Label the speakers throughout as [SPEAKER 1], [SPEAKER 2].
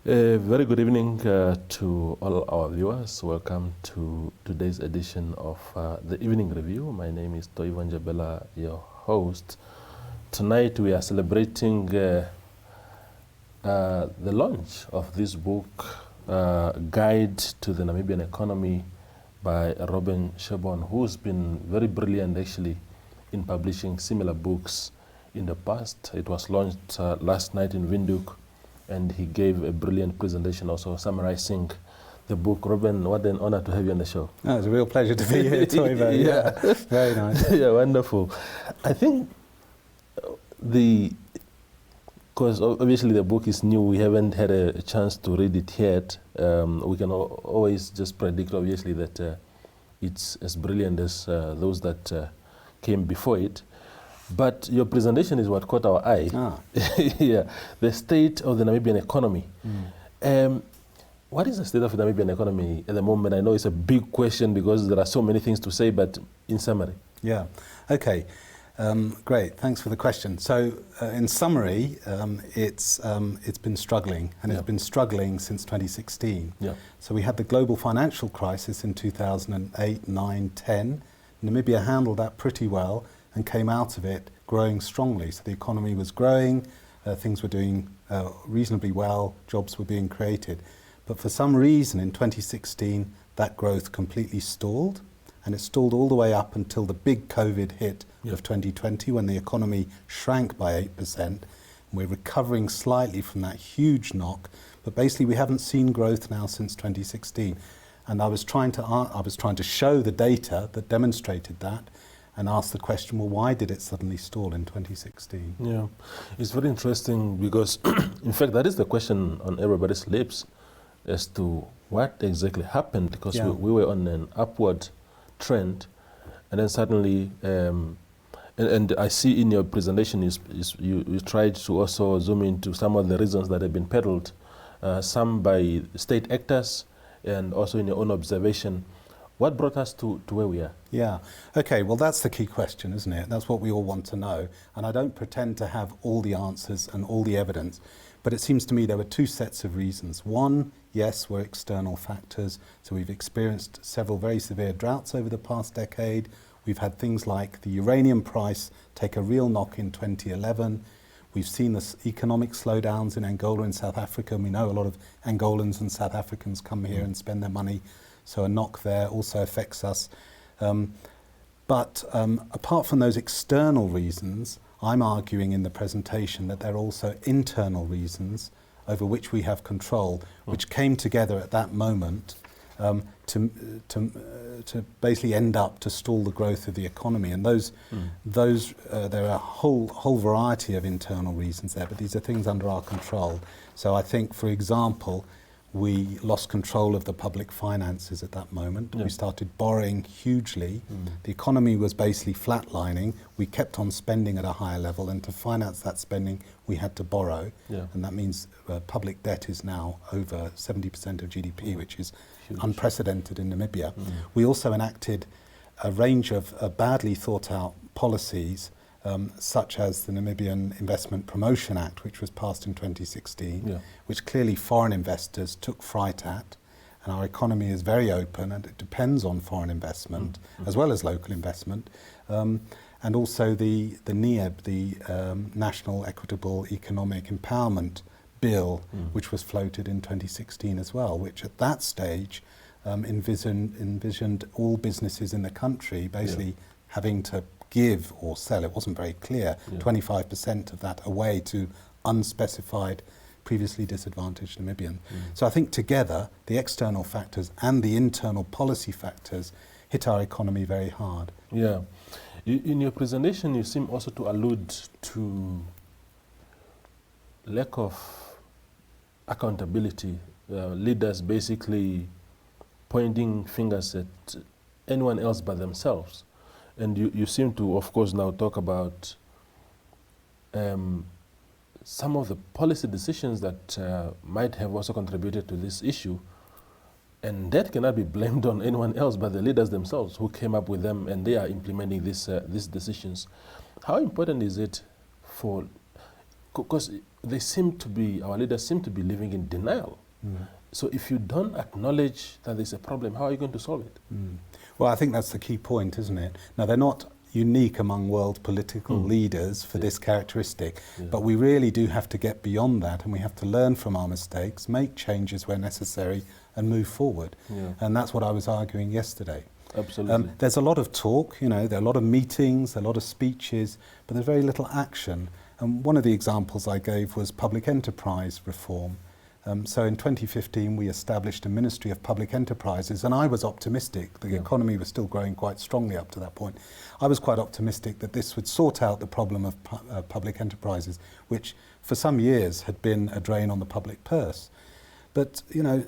[SPEAKER 1] A very good evening to all our viewers. Welcome to today's edition of the Evening Review. My name is Toivan Jabela, your host. Tonight we are celebrating the launch of this book, Guide to the Namibian Economy by Robin Sherbourne, who's been very brilliant actually in publishing similar books in the past. It was launched last night in Windhoek, and he gave a brilliant presentation also summarizing the book. Robin, what an honor to have you on the show.
[SPEAKER 2] Oh, it's a real pleasure to be here, Toivo. Yeah, very nice.
[SPEAKER 1] Yeah, wonderful. I think because obviously the book is new, we haven't had a chance to read it yet. We can always just predict, obviously, that it's as brilliant as those that came before it. But your presentation is what caught our eye. Yeah, the state of the Namibian economy. What is the state of the Namibian economy at the moment? I know it's a big question because there are so many things to say, but in summary.
[SPEAKER 2] Yeah, okay, great, thanks for the question. So in summary, it's been struggling, and it's been struggling since 2016.
[SPEAKER 1] Yeah.
[SPEAKER 2] So we had the global financial crisis in 2008, 9, 10. Namibia handled that pretty well and came out of it growing strongly. So the economy was growing, things were doing reasonably well, jobs were being created. But for some reason in 2016, that growth completely stalled, and it stalled all the way up until the big COVID hit of 2020, when the economy shrank by 8%. And we're recovering slightly from that huge knock, but basically we haven't seen growth now since 2016. And I was trying to show the data that demonstrated that, and ask the question, well, why did it suddenly stall in 2016?
[SPEAKER 1] Yeah, it's very interesting because, in fact, that is the question on everybody's lips as to what exactly happened, because we were on an upward trend, and then suddenly, and I see in your presentation you tried to also zoom into some of the reasons that have been peddled, some by state actors, and also in your own observation. What brought us to where we are?
[SPEAKER 2] Yeah, okay, well that's the key question, isn't it? That's what we all want to know. And I don't pretend to have all the answers and all the evidence, but it seems to me there were two sets of reasons. One, yes, were external factors. So we've experienced several very severe droughts over the past decade. We've had things like the uranium price take a real knock in 2011. We've seen the economic slowdowns in Angola and South Africa, and we know a lot of Angolans and South Africans come here and spend their money. So a knock there also affects us. But apart from those external reasons, I'm arguing in the presentation that there are also internal reasons over which we have control, which came together at that moment to basically end up to stall the growth of the economy. And those there are a whole variety of internal reasons there, but these are things under our control. So I think, for example, we lost control of the public finances at that moment. We started borrowing hugely. The economy was basically flatlining. We kept on spending at a higher level, and to finance that spending, we had to borrow. And that means public debt is now over 70% of GDP, which is huge, unprecedented in Namibia. We also enacted a range of badly thought out policies, such as the Namibian Investment Promotion Act, which was passed in 2016, which clearly foreign investors took fright at. And our economy is very open, and it depends on foreign investment as well as local investment. And also the NEEB, the National Equitable Economic Empowerment Bill, which was floated in 2016 as well, which at that stage envisioned all businesses in the country basically having to give or sell, it wasn't very clear, 25% of that away to unspecified, previously disadvantaged Namibians. So I think together, the external factors and the internal policy factors hit our economy very hard.
[SPEAKER 1] Yeah. In your presentation, you seem also to allude to lack of accountability, leaders basically pointing fingers at anyone else but themselves. And you seem to, of course, now talk about some of the policy decisions that might have also contributed to this issue. And that cannot be blamed on anyone else but the leaders themselves who came up with them, and they are implementing these decisions. How important is it for Because our leaders seem to be living in denial. So if you don't acknowledge that there's a problem, how are you going to solve it?
[SPEAKER 2] Well, I think that's the key point, isn't it? Now, they're not unique among world political leaders for this characteristic, but we really do have to get beyond that, and we have to learn from our mistakes, make changes where necessary, and move forward. And that's what I was arguing yesterday.
[SPEAKER 1] Absolutely.
[SPEAKER 2] There's a lot of talk, there are a lot of meetings, a lot of speeches, but there's very little action. And one of the examples I gave was public enterprise reform. So in 2015 we established a Ministry of Public Enterprises, and I was optimistic. The economy was still growing quite strongly up to that point. I was quite optimistic that this would sort out the problem of public enterprises, which for some years had been a drain on the public purse. But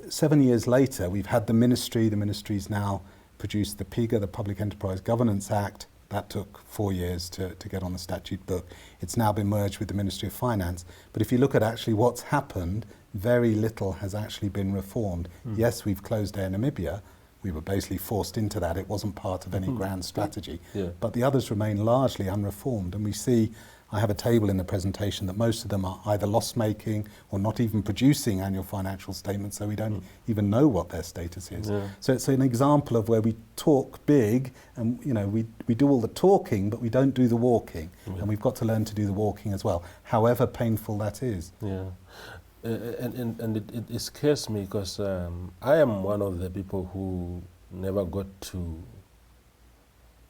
[SPEAKER 2] 7 years later we've had the ministry. The ministry's now produced the PIGA, the Public Enterprise Governance Act. That took 4 years to get on the statute book. It's now been merged with the Ministry of Finance. But if you look at actually what's happened, very little has actually been reformed. Yes, we've closed Air Namibia. We were basically forced into that. It wasn't part of any grand strategy. But the others remain largely unreformed. And we see, I have a table in the presentation, that most of them are either loss-making or not even producing annual financial statements, so we don't even know what their status is. So it's an example of where we talk big and we do all the talking, but we don't do the walking. And we've got to learn to do the walking as well, however painful that is.
[SPEAKER 1] And it scares me because I am one of the people who never got to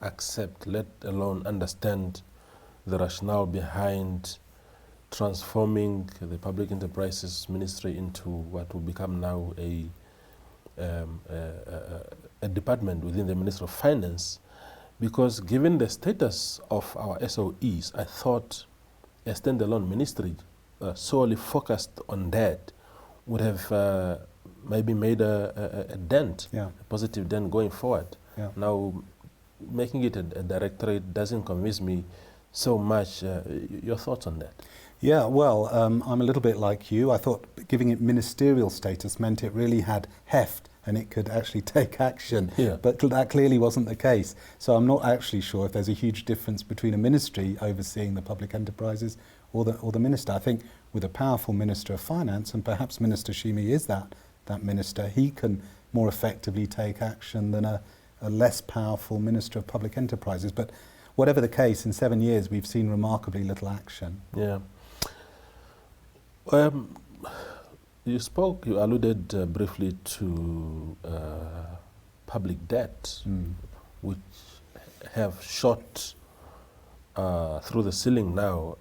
[SPEAKER 1] accept, let alone understand, the rationale behind transforming the Public Enterprises Ministry into what will become now a department within the Ministry of Finance, because given the status of our SOEs, I thought a standalone ministry solely focused on that would have maybe made a dent, a positive dent going forward. Now, making it a directorate doesn't convince me so much. Your thoughts on that?
[SPEAKER 2] Yeah, well, I'm a little bit like you. I thought giving it ministerial status meant it really had heft and it could actually take action, but that clearly wasn't the case. So I'm not actually sure if there's a huge difference between a ministry overseeing the public enterprises or the minister. I think with a powerful Minister of Finance, and perhaps Minister Shimi is that minister, he can more effectively take action than a less powerful Minister of Public Enterprises. But whatever the case, in 7 years we've seen remarkably little action.
[SPEAKER 1] You alluded briefly to public debt, which have shot through the ceiling now.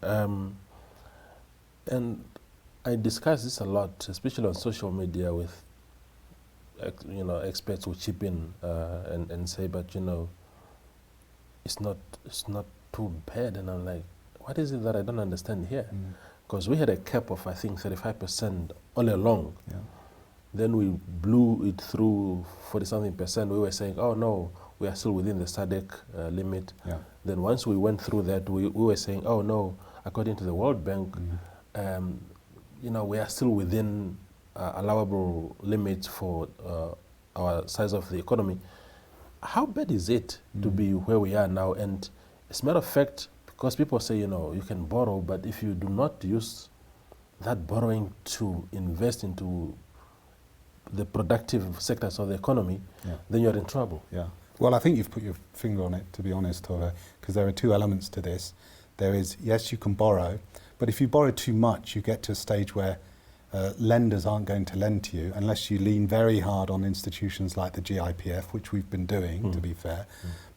[SPEAKER 1] And I discuss this a lot, especially on social media, with experts who chip in and say, but it's not too bad. And I'm like, what is it that I don't understand here? Because we had a cap of, I think, 35% all along. Then we blew it through 40-something%. We were saying, oh no, we are still within the SADC limit. Then once we went through that, we were saying, oh no, according to the World Bank, we are still within allowable limits for our size of the economy. How bad is it to be where we are now? And as a matter of fact, because people say, you can borrow, but if you do not use that borrowing to invest into the productive sectors of the economy, then you're in trouble.
[SPEAKER 2] Well, I think you've put your finger on it, to be honest, because there are two elements to this. There is, yes, you can borrow, but if you borrow too much, you get to a stage where lenders aren't going to lend to you unless you lean very hard on institutions like the GIPF, which we've been doing, to be fair.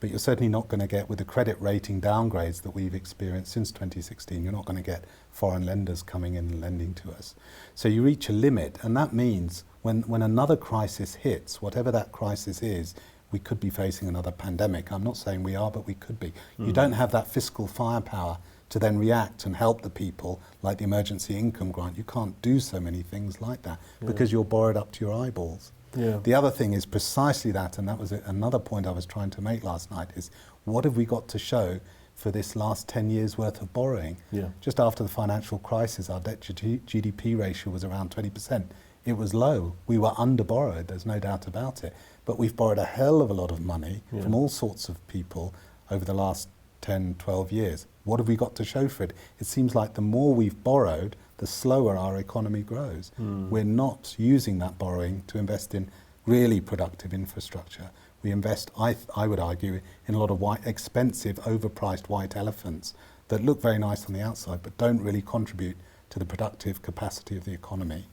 [SPEAKER 2] But you're certainly not going to get, with the credit rating downgrades that we've experienced since 2016, you're not going to get foreign lenders coming in and lending to us. So you reach a limit, and that means when another crisis hits, whatever that crisis is, we could be facing another pandemic. I'm not saying we are, but we could be. You don't have that fiscal firepower to then react and help the people, like the emergency income grant. You can't do so many things like that because you're borrowed up to your eyeballs. The other thing is precisely that, and that was another point I was trying to make last night, is what have we got to show for this last 10 years worth of borrowing? Just after the financial crisis, our debt to GDP ratio was around 20%. It was low. We were under borrowed, there's no doubt about it. But we've borrowed a hell of a lot of money from all sorts of people over the last 10, 12 years. What have we got to show for it? It seems like the more we've borrowed, the slower our economy grows. We're not using that borrowing to invest in really productive infrastructure. We invest, I would argue, in a lot of expensive, overpriced white elephants that look very nice on the outside but don't really contribute to the productive capacity of the economy.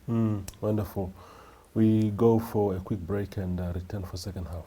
[SPEAKER 1] Wonderful. We go for a quick break and return for second half.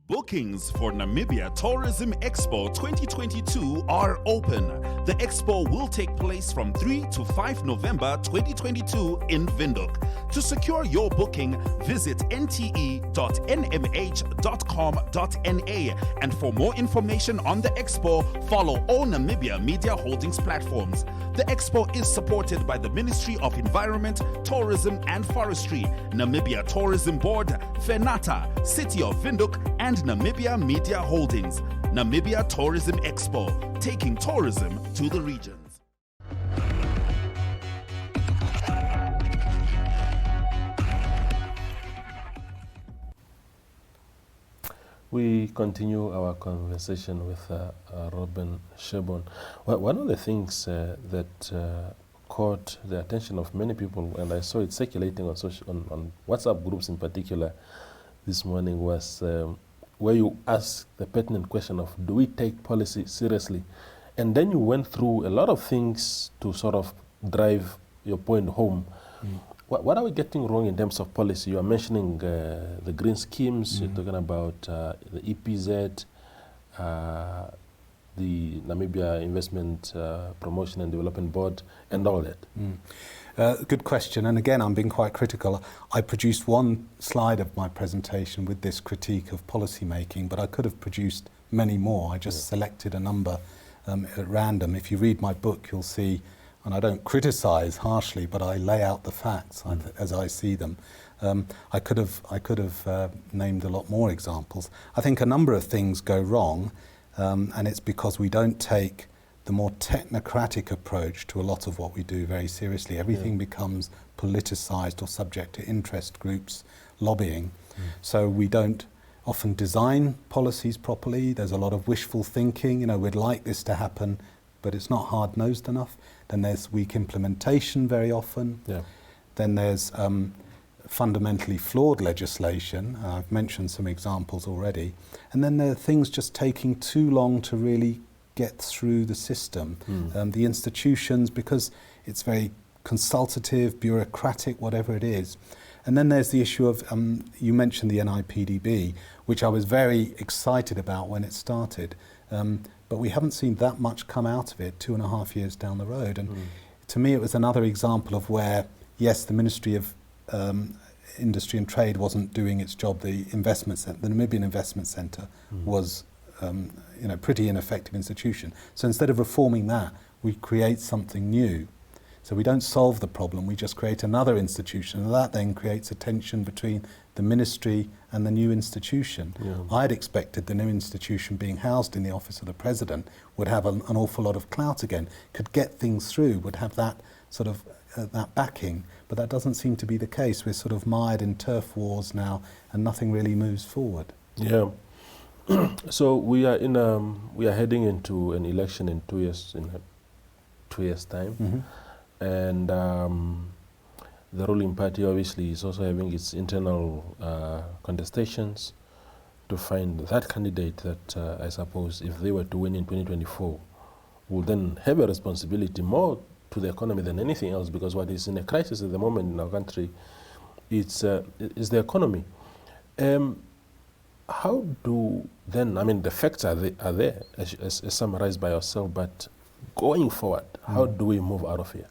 [SPEAKER 3] Bookings for Namibia Tourism Expo 2022 are open. The expo will take place from 3 to 5 November 2022 in Windhoek. To secure your booking, visit nte.nmh.com.na, and for more information on the expo, follow all Namibia Media Holdings platforms. The expo is supported by the Ministry of Environment, Tourism and Forestry, Namibia Tourism Board, FENATA, City of Windhoek, and Namibia Media Holdings. Namibia Tourism Expo, taking tourism to the regions.
[SPEAKER 1] We continue our conversation with Robin Sherbourne. Well, one of the things that caught the attention of many people, and I saw it circulating on WhatsApp groups in particular this morning, was where you asked the pertinent question of, do we take policy seriously? And then you went through a lot of things to sort of drive your point home. What are we getting wrong in terms of policy? You are mentioning the green schemes, you're talking about the EPZ, the Namibia Investment Promotion and Development Board, and all that.
[SPEAKER 2] Good question, and again, I'm being quite critical. I produced one slide of my presentation with this critique of policy making, but I could have produced many more. I just selected a number at random. If you read my book, you'll see, and I don't criticize harshly, but I lay out the facts as I see them. I could have named a lot more examples. I think a number of things go wrong, and it's because we don't take the more technocratic approach to a lot of what we do very seriously. Everything becomes politicized or subject to interest groups, lobbying. So we don't often design policies properly. There's a lot of wishful thinking. You know, we'd like this to happen, but it's not hard-nosed enough. Then there's weak implementation very often. Then there's fundamentally flawed legislation. I've mentioned some examples already. And then there are things just taking too long to really get through the system. The institutions, because it's very consultative, bureaucratic, whatever it is. And then there's the issue of, you mentioned the NIPDB, which I was very excited about when it started. But we haven't seen that much come out of it 2.5 years down the road. And to me, it was another example of where, yes, the Ministry of Industry and Trade wasn't doing its job. The Namibian Investment Centre was pretty ineffective institution. So instead of reforming that, we create something new. So we don't solve the problem, we just create another institution, and that then creates a tension between the ministry and the new institution. I'd expected the new institution being housed in the office of the president would have an awful lot of clout again, could get things through, would have that sort of that backing, but that doesn't seem to be the case. We're sort of mired in turf wars now, and nothing really moves forward.
[SPEAKER 1] So we are heading into an election in 2 years' time, and the ruling party obviously is also having its internal contestations to find that candidate that I suppose if they were to win in 2024 will then have a responsibility more to the economy than anything else, because what is in a crisis at the moment in our country is the economy. How do then, I mean, the facts are there as summarized by yourself, but going forward, how do we move out of here?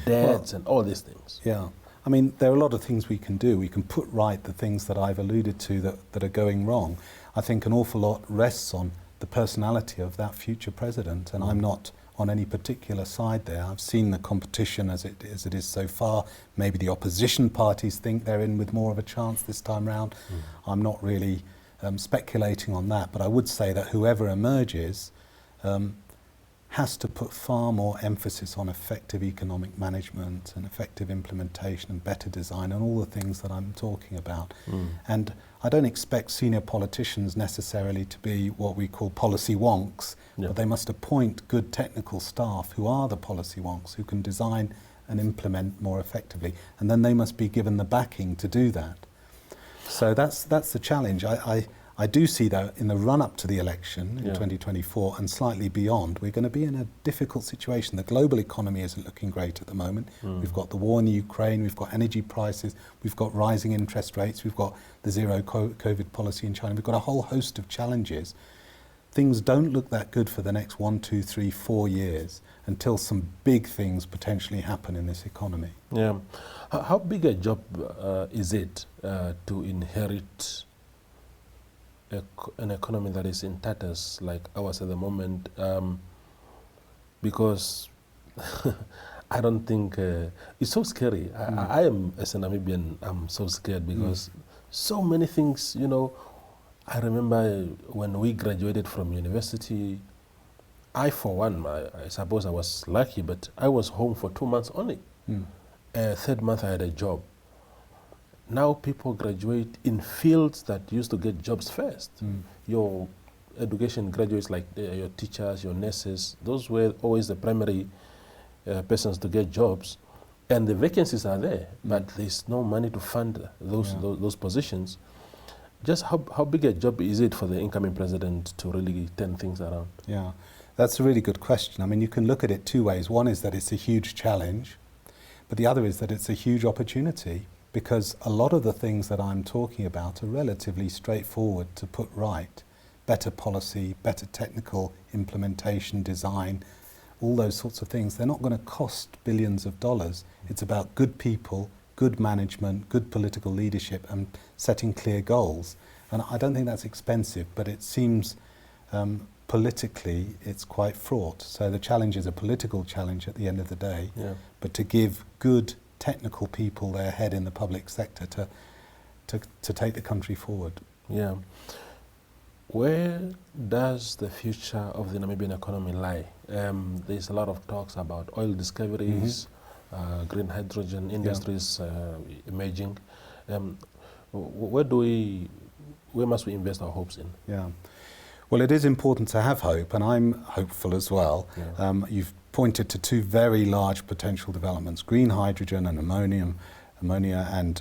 [SPEAKER 1] Debts and all these things.
[SPEAKER 2] Yeah. I mean, there are a lot of things we can do. We can put right the things that I've alluded to that are going wrong. I think an awful lot rests on the personality of that future president, and I'm not on any particular side there. I've seen the competition as it is so far. Maybe the opposition parties think they're in with more of a chance this time round. I'm not really speculating on that, but I would say that whoever emerges has to put far more emphasis on effective economic management and effective implementation and better design and all the things that I'm talking about. And I don't expect senior politicians necessarily to be what we call policy wonks, but they must appoint good technical staff who are the policy wonks, who can design and implement more effectively. And then they must be given the backing to do that. So that's the challenge. I do see that in the run-up to the election in 2024 and slightly beyond, we're going to be in a difficult situation. The global economy isn't looking great at the moment. We've got the war in the Ukraine, we've got energy prices, we've got rising interest rates, we've got the zero COVID policy in China. We've got a whole host of challenges. Things don't look that good for the next 1, 2, 3, 4 years until some big things potentially happen in this economy.
[SPEAKER 1] Yeah. How big a job is it to inherit an economy that is in tatters like ours at the moment, because I don't think it's so scary. I am, as a Namibian, I'm so scared because so many things, you know. I remember when we graduated from university, I for one, I suppose I was lucky, but I was home for 2 months only. Third month I had a job. Now people graduate in fields that used to get jobs first. Your education graduates like your teachers, your nurses, those were always the primary persons to get jobs. And the vacancies are there, but there's no money to fund those positions. Just how big a job is it for the incoming president to really turn things around?
[SPEAKER 2] Yeah, that's a really good question. I mean, you can look at it two ways. One is that it's a huge challenge, but the other is that it's a huge opportunity, because a lot of the things that I'm talking about are relatively straightforward to put right. Better policy, better technical implementation, design, all those sorts of things. They're not going to cost billions of dollars. It's about good people, good management, good political leadership, and setting clear goals. And I don't think that's expensive, but it seems politically it's quite fraught. So the challenge is a political challenge at the end of the day, but to give good technical people their head in the public sector to take the country forward.
[SPEAKER 1] Yeah. Where does the future of the Namibian economy lie? There's a lot of talks about oil discoveries, green hydrogen industries emerging. Where must we invest our hopes in?
[SPEAKER 2] Yeah. Well, it is important to have hope, and I'm hopeful as well. You've pointed to two very large potential developments, green hydrogen and ammonia and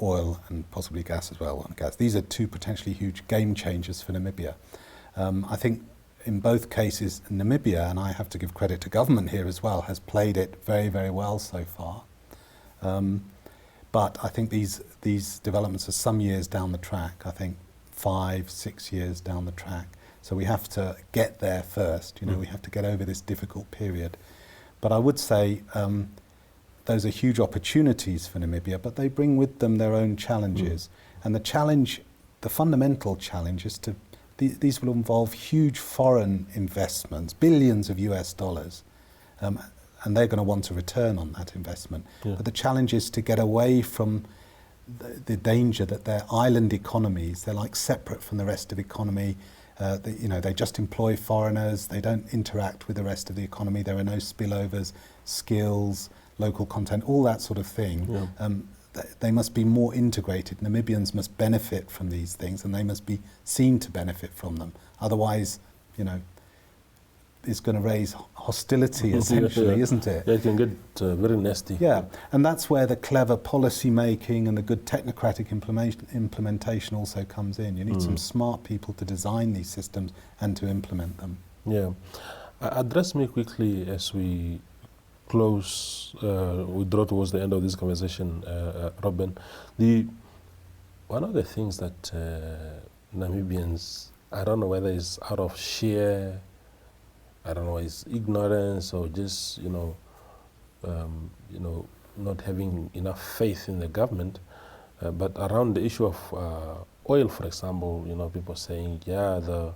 [SPEAKER 2] oil and possibly gas as well. These are two potentially huge game changers for Namibia. I think in both cases, Namibia, and I have to give credit to government here as well, has played it very, very well so far. But I think these developments are some years down the track, I think 5, 6 years down the track. So we have to get there first, we have to get over this difficult period. But I would say those are huge opportunities for Namibia, but they bring with them their own challenges. And the fundamental challenge is these will involve huge foreign investments, billions of US dollars, and they're going to want a return on that investment. But the challenge is to get away from the danger that they're island economies, they're like separate from the rest of the economy. They just employ foreigners, they don't interact with the rest of the economy, there are no spillovers, skills, local content, all that sort of thing. They must be more integrated. Namibians must benefit from these things, and they must be seen to benefit from them. Otherwise, is going to raise hostility, essentially, isn't it?
[SPEAKER 1] Yeah, it can get very nasty.
[SPEAKER 2] Yeah, and that's where the clever policy making and the good technocratic implementation also comes in. You need some smart people to design these systems and to implement them.
[SPEAKER 1] Yeah. Address me quickly as we close, we draw towards the end of this conversation, Robin. One of the things that Namibians, I don't know whether it's out of sheer, I don't know, it's ignorance or just, not having enough faith in the government, but around the issue of oil, for example, people saying, yeah, the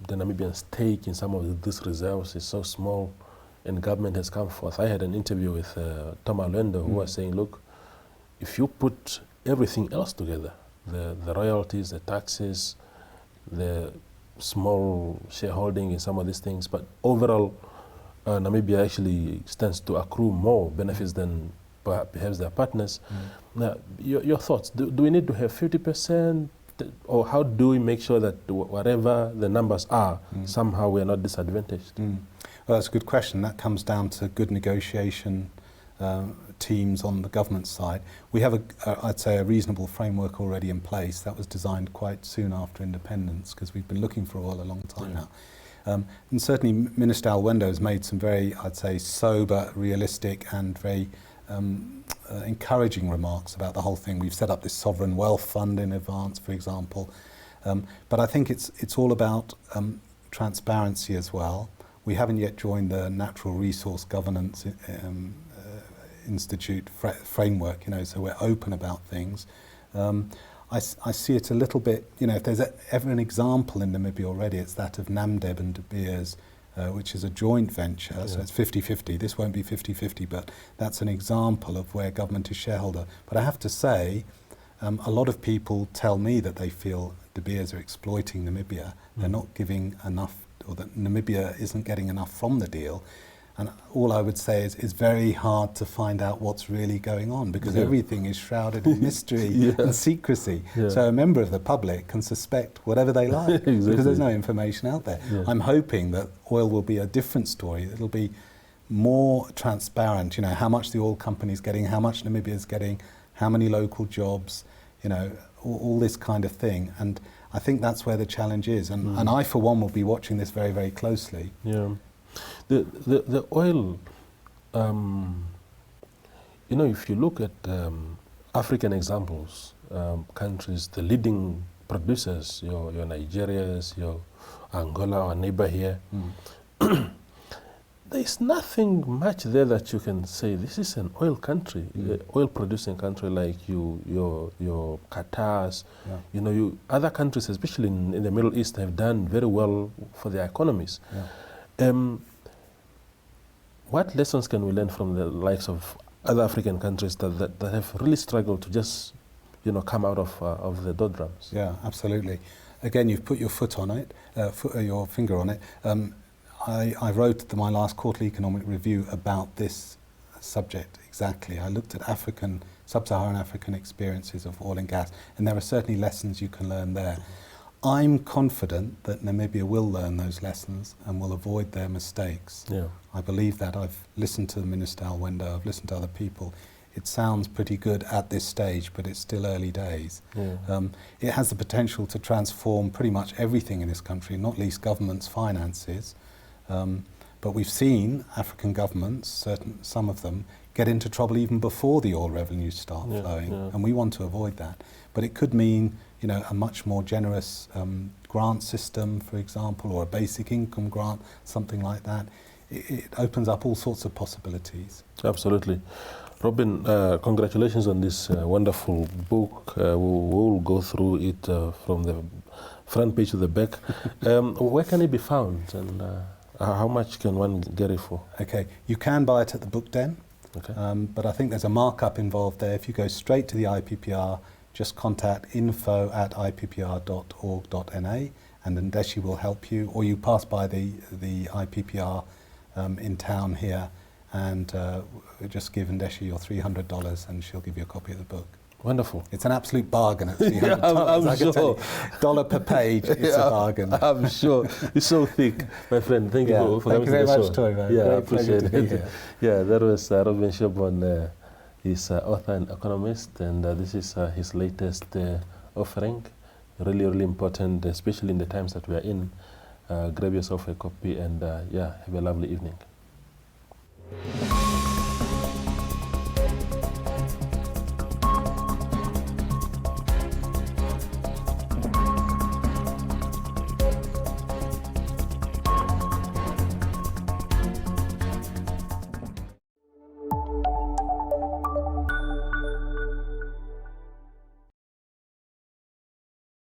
[SPEAKER 1] Namibian stake in some of these reserves is so small, and government has come forth. I had an interview with Tom Alwendo, who was saying, look, if you put everything else together, the royalties, the taxes, the small shareholding in some of these things, but overall, Namibia actually stands to accrue more benefits than perhaps their partners. Now, your thoughts, do we need to have 50%? Or how do we make sure that whatever the numbers are, somehow we are not disadvantaged?
[SPEAKER 2] Well, that's a good question. That comes down to good negotiation teams on the government side. We have, I'd say, a reasonable framework already in place that was designed quite soon after independence, because we've been looking for oil a long time now. And certainly Minister Alwendo has made some very, I'd say, sober, realistic and very encouraging remarks about the whole thing. We've set up this sovereign wealth fund in advance, for example. But I think it's all about transparency as well. We haven't yet joined the Natural Resource Governance Institute framework, so we're open about things. I see it a little bit, if there's ever an example in Namibia already, it's that of Namdeb and De Beers, which is a joint venture, so it's 50-50. This won't be 50-50, but that's an example of where government is shareholder. But I have to say, a lot of people tell me that they feel De Beers are exploiting Namibia. They're not giving enough, or that Namibia isn't getting enough from the deal. And all I would say is it's very hard to find out what's really going on, because everything is shrouded in mystery and secrecy. So a member of the public can suspect whatever they like because there's no information out there. I'm hoping that oil will be a different story. It'll be more transparent, how much the oil company is getting, how much Namibia is getting, how many local jobs, all this kind of thing. And I think that's where the challenge is. And I, for one, will be watching this very, very closely.
[SPEAKER 1] Yeah. The oil, if you look at African examples, countries, the leading producers, your Nigerias, your Angola, our neighbor here, there's nothing much there that you can say this is an oil country, oil producing country like your Qatars. Other countries, especially in the Middle East, have done very well for their economies. What lessons can we learn from the likes of other African countries that have really struggled to just, come out of the doldrums?
[SPEAKER 2] Yeah, absolutely. Again, you've put your foot on it, your finger on it. I wrote my last quarterly economic review about this subject exactly. I looked at sub-Saharan African experiences of oil and gas, and there are certainly lessons you can learn there. I'm confident that Namibia will learn those lessons and will avoid their mistakes. I believe that. I've listened to Minister Alwendo, I've listened to other people. It sounds pretty good at this stage, but it's still early days. It has the potential to transform pretty much everything in this country, not least government's finances. But we've seen African governments, some of them, get into trouble even before the oil revenues start flowing, and we want to avoid that. But it could mean a much more generous grant system, for example, or a basic income grant, something like that. It opens up all sorts of possibilities.
[SPEAKER 1] Absolutely. Robin, congratulations on this wonderful book. We'll go through it from the front page to the back. Where can it be found, and how much can one get it for?
[SPEAKER 2] Okay, you can buy it at the Book Den, but I think there's a markup involved there. If you go straight to the IPPR, just contact info@ippr.org.na and Ndeshi will help you, or you pass by the IPPR in town here and just give Ndeshi your $300 and she'll give you a copy of the book.
[SPEAKER 1] Wonderful.
[SPEAKER 2] It's an absolute bargain at $300.
[SPEAKER 1] I'm
[SPEAKER 2] I can tell
[SPEAKER 1] sure.
[SPEAKER 2] you. Dollar per page, it's a bargain.
[SPEAKER 1] I'm sure. It's so thick, my friend. Thank you for
[SPEAKER 2] thank
[SPEAKER 1] coming
[SPEAKER 2] you
[SPEAKER 1] to
[SPEAKER 2] very
[SPEAKER 1] the
[SPEAKER 2] much,
[SPEAKER 1] show.
[SPEAKER 2] Toy, man.
[SPEAKER 1] Yeah, I
[SPEAKER 2] Great pleasure
[SPEAKER 1] appreciate
[SPEAKER 2] to be
[SPEAKER 1] it.
[SPEAKER 2] here.
[SPEAKER 1] Yeah, that was Robin Sherbourne. He's author and economist, and this is his latest offering. Really, really important, especially in the times that we are in. Grab yourself a copy and have a lovely evening.